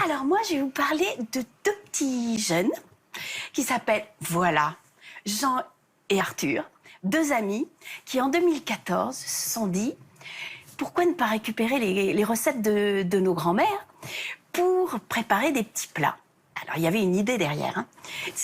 Alors moi, je vais vous parler de deux petits jeunes qui s'appellent, voilà, Jean et Arthur, deux amis qui en 2014 se sont dit pourquoi ne pas récupérer les recettes de nos grands-mères pour préparer des petits plats. Alors, il y avait une idée derrière. Hein.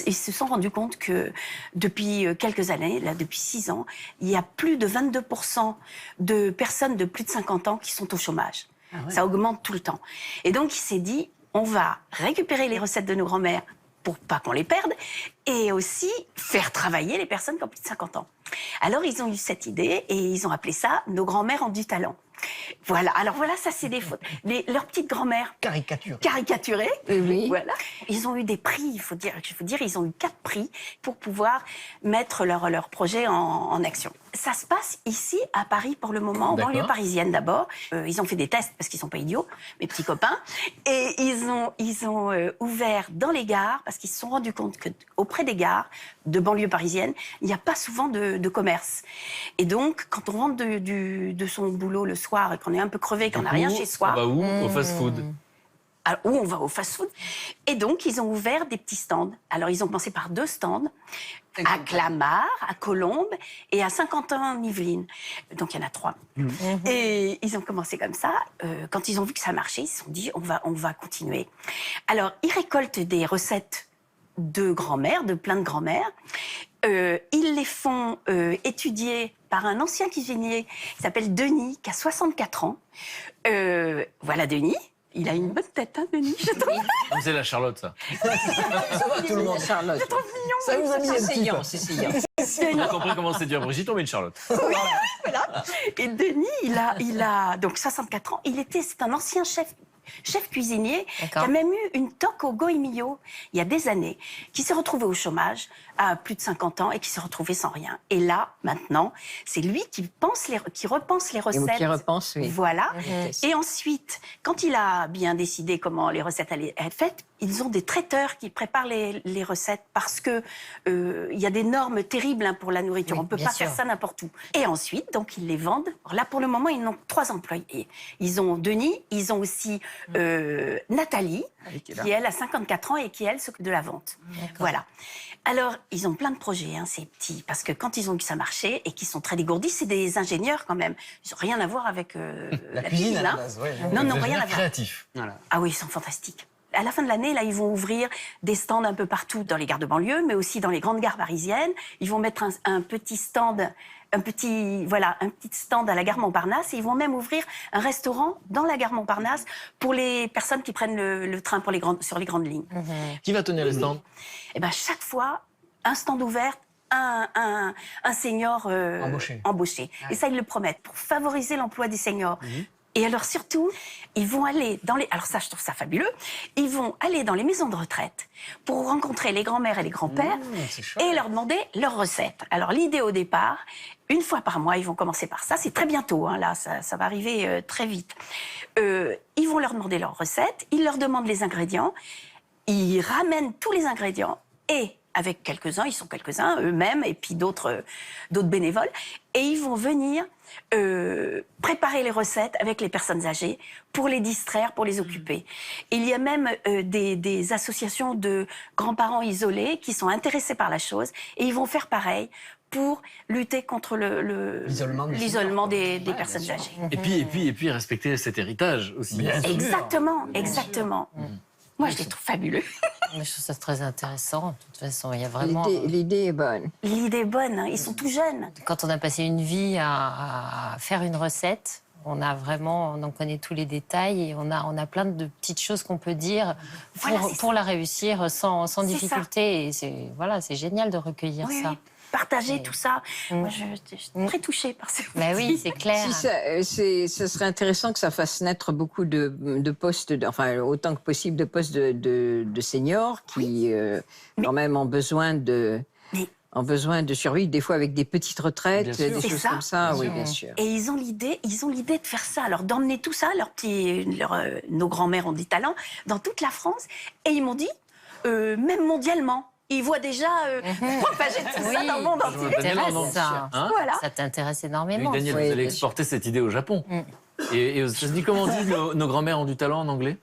Ils se sont rendus compte que depuis quelques années, là, depuis 6 ans, il y a plus de 22% de personnes de plus de 50 ans qui sont au chômage. Ah ouais. Ça augmente tout le temps. Et donc, il s'est dit, on va récupérer les recettes de nos grands-mères pour pas qu'on les perde, et aussi faire travailler les personnes qui ont plus de 50 ans. Alors, ils ont eu cette idée et ils ont appelé ça « Nos grands-mères ont du talent ». Voilà, alors voilà, ça c'est des photos. Leurs petites grand-mères caricaturées. Oui. Voilà. Ils ont eu des prix, il faut dire, ils ont eu 4 prix pour pouvoir mettre leur projet en action. Ça se passe ici, à Paris, pour le moment, en banlieue parisienne d'abord. Ils ont fait des tests, parce qu'ils sont pas idiots, mes petits copains. Et ils ont ouvert dans les gares, parce qu'ils se sont rendus compte qu'auprès des gares de banlieue parisienne, il n'y a pas souvent de commerce. Et donc, quand on rentre de son boulot le soir et qu'on est un peu crevé, qu'on n'a rien chez soi... On va où ? Au fast-food. Alors, où on va au fast-food. Et donc, ils ont ouvert des petits stands. Alors, ils ont commencé par 2 stands, à Clamart, à Colombes et à Saint-Quentin-en-Yvelines. Donc, il y en a 3. Et ils ont commencé comme ça. Quand ils ont vu que ça marchait, ils se sont dit, on va continuer. Alors, ils récoltent des recettes de grand-mère, de plein de grand-mères. Ils les font étudier par un ancien cuisinier qui s'appelle Denis, qui a 64 ans. Voilà Denis. Il a une bonne tête, hein, Denis, je trouve. C'est la Charlotte, ça. Ça va, tout le monde, Charlotte. Je trouve mignon. Ça vous a mis un petit peu. On a compris comment séduire Brigitte, on met une Charlotte. Oui, voilà. Et Denis, il a donc 64 ans. C'est un ancien chef cuisinier qui a même eu une toque au Goemio il y a des années, qui s'est retrouvé au chômage à plus de 50 ans et qui s'est retrouvé sans rien. Et là, maintenant, c'est lui qui repense les recettes. Qui repense, oui. Voilà. Et ensuite, quand il a bien décidé comment les recettes allaient être faites, ils ont des traiteurs qui préparent les recettes parce que il y a des normes terribles hein, pour la nourriture. On ne peut pas faire ça n'importe où. Et ensuite, donc, ils les vendent. Alors là, pour le moment, ils ont 3 employés. Ils ont Denis, ils ont aussi Nathalie, qui elle a 54 ans et qui elle s'occupe de la vente. Voilà. Alors, ils ont plein de projets, hein, ces petits, parce que quand ils ont vu que ça marchait et qu'ils sont très dégourdis, c'est des ingénieurs quand même. Ils n'ont rien à voir avec la cuisine. À la base, non, rien à voir. Créatifs. Voilà. Ah oui, ils sont fantastiques. À la fin de l'année, là, ils vont ouvrir des stands un peu partout dans les gares de banlieue, mais aussi dans les grandes gares parisiennes. Ils vont mettre un petit stand, un petit stand à la gare Montparnasse. Et ils vont même ouvrir un restaurant dans la gare Montparnasse pour les personnes qui prennent le train sur les grandes lignes. Qui va tenir les stands ? Eh ben, chaque fois, un stand ouvert, un senior embauché. Et ça, ils le promettent, pour favoriser l'emploi des seniors. Et alors surtout, ils vont aller alors ça, je trouve ça fabuleux, ils vont aller dans les maisons de retraite pour rencontrer les grands-mères et les grands-pères et leur demander leurs recettes. Alors l'idée au départ, 1 fois par mois, ils vont commencer par ça, c'est très bientôt, hein, là, ça va arriver très vite. Ils vont leur demander leurs recettes, ils leur demandent les ingrédients, ils ramènent tous les ingrédients et avec quelques-uns, ils sont quelques-uns eux-mêmes et puis d'autres bénévoles, et ils vont venir préparer les recettes avec les personnes âgées pour les distraire, pour les occuper. Il y a même des associations de grands-parents isolés qui sont intéressés par la chose et ils vont faire pareil pour lutter contre l'isolement des personnes âgées. Et puis respecter cet héritage aussi. Exactement. Moi, je les trouve fabuleux. Je trouve ça très intéressant. De toute façon, il y a vraiment... L'idée est bonne. L'idée est bonne, hein. Ils sont tout jeunes. Quand on a passé une vie à faire une recette, on en connaît tous les détails et on a plein de petites choses qu'on peut dire pour la réussir sans difficulté. Et c'est génial de recueillir ça. Oui. Partager tout ça. Moi, je suis très touchée par ces Mais oui, c'est clair. Ce serait intéressant que ça fasse naître beaucoup de postes, autant que possible de postes de seniors qui, quand même, ont besoin de survivre, des fois avec des petites retraites, des choses comme ça. Oui, bien sûr. Et ils ont l'idée de faire ça, alors d'emmener tout ça, nos grands-mères ont des talents, dans toute la France. Et ils m'ont dit, même mondialement. Ils voient déjà propager tout ça dans le monde entier. Ça t'intéresse énormément. Oui, Daniel, vous allez exporter cette idée au Japon. Et aux États-Unis, comment on dit nos grands-mères ont du talent en anglais ?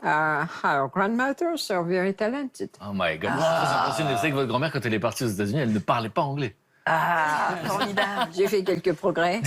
Our grandmothers are very talented. Oh my God. Je suis très impressionné. Vous savez que votre grand-mère, quand elle est partie aux États-Unis, elle ne parlait pas anglais. Ah, formidable. J'ai fait quelques progrès.